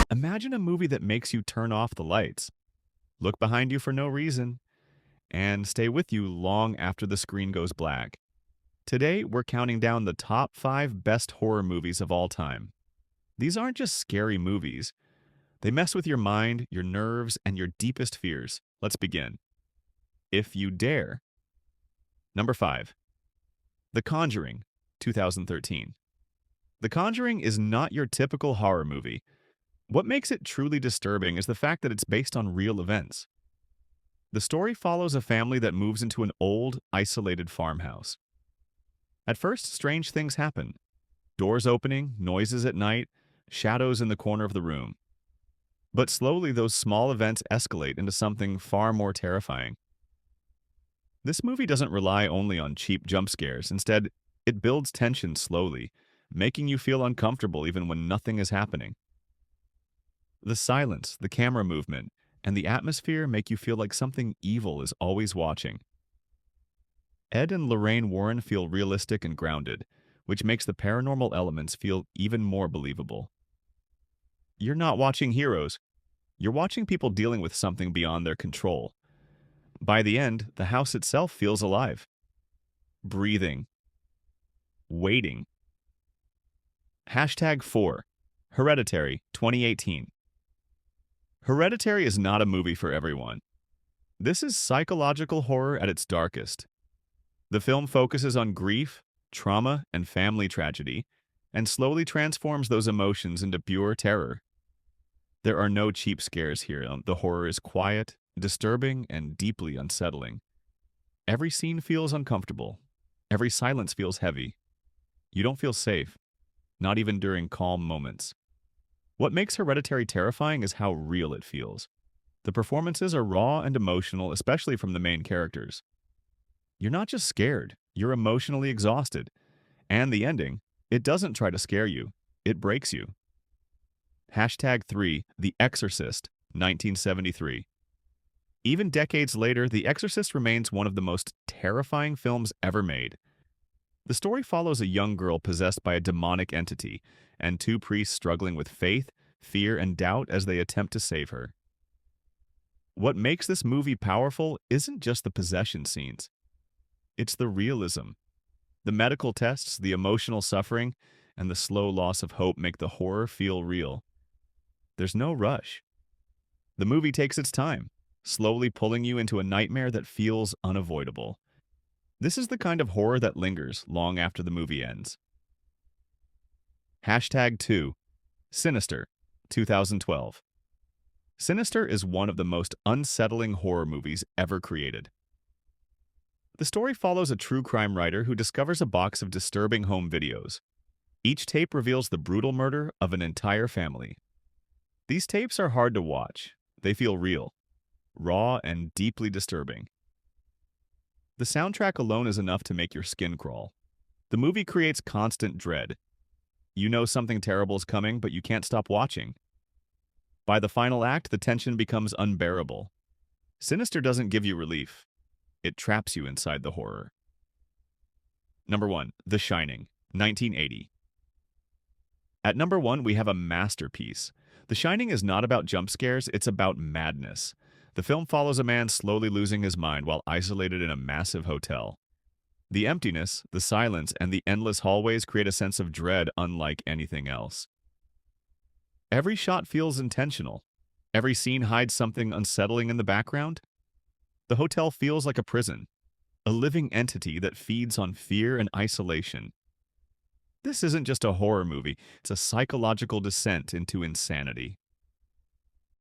Imagine a movie that makes you turn off the lights, look behind you for no reason, and stay with you long after the screen goes black. Today, we're counting down the top 5 best horror movies of all time. These aren't just scary movies, they mess with your mind, your nerves, and your deepest fears. Let's begin. If You Dare. Number 5. The Conjuring, 2013. The Conjuring is not your typical horror movie. What makes it truly disturbing is the fact that it's based on real events. The story follows a family that moves into an old, isolated farmhouse. At first, strange things happen. Doors opening, noises at night, shadows in the corner of the room. But slowly, those small events escalate into something far more terrifying. This movie doesn't rely only on cheap jump scares. Instead, it builds tension slowly, making you feel uncomfortable even when nothing is happening. The silence, the camera movement, and the atmosphere make you feel like something evil is always watching. Ed and Lorraine Warren feel realistic and grounded, which makes the paranormal elements feel even more believable. You're not watching heroes. You're watching people dealing with something beyond their control. By the end, the house itself feels alive, breathing, waiting. Hashtag 4. Hereditary, 2018. Hereditary is not a movie for everyone. This is psychological horror at its darkest. The film focuses on grief, trauma, and family tragedy, and slowly transforms those emotions into pure terror. There are no cheap scares here. The horror is quiet, disturbing, and deeply unsettling. Every scene feels uncomfortable. Every silence feels heavy. You don't feel safe, not even during calm moments. What makes Hereditary terrifying is how real it feels. The performances are raw and emotional, especially from the main characters. You're not just scared, you're emotionally exhausted. And the ending, it doesn't try to scare you, it breaks you. Hashtag 3. The Exorcist, 1973. Even decades later, The Exorcist remains one of the most terrifying films ever made. The story follows a young girl possessed by a demonic entity, and two priests struggling with faith, fear, and doubt as they attempt to save her. What makes this movie powerful isn't just the possession scenes. It's the realism. The medical tests, the emotional suffering, and the slow loss of hope make the horror feel real. There's no rush. The movie takes its time, slowly pulling you into a nightmare that feels unavoidable. This is the kind of horror that lingers long after the movie ends. Hashtag 2. Sinister, 2012. Sinister is one of the most unsettling horror movies ever created. The story follows a true crime writer who discovers a box of disturbing home videos. Each tape reveals the brutal murder of an entire family. These tapes are hard to watch. They feel real, raw, and deeply disturbing. The soundtrack alone is enough to make your skin crawl. The movie creates constant dread. You know something terrible is coming, but you can't stop watching. By the final act, the tension becomes unbearable. Sinister doesn't give you relief. It traps you inside the horror. Number 1. The Shining, 1980. At number 1, we have a masterpiece. The Shining is not about jump scares, it's about madness. The film follows a man slowly losing his mind while isolated in a massive hotel. The emptiness, the silence, and the endless hallways create a sense of dread unlike anything else. Every shot feels intentional. Every scene hides something unsettling in the background. The hotel feels like a prison, a living entity that feeds on fear and isolation. This isn't just a horror movie, it's a psychological descent into insanity.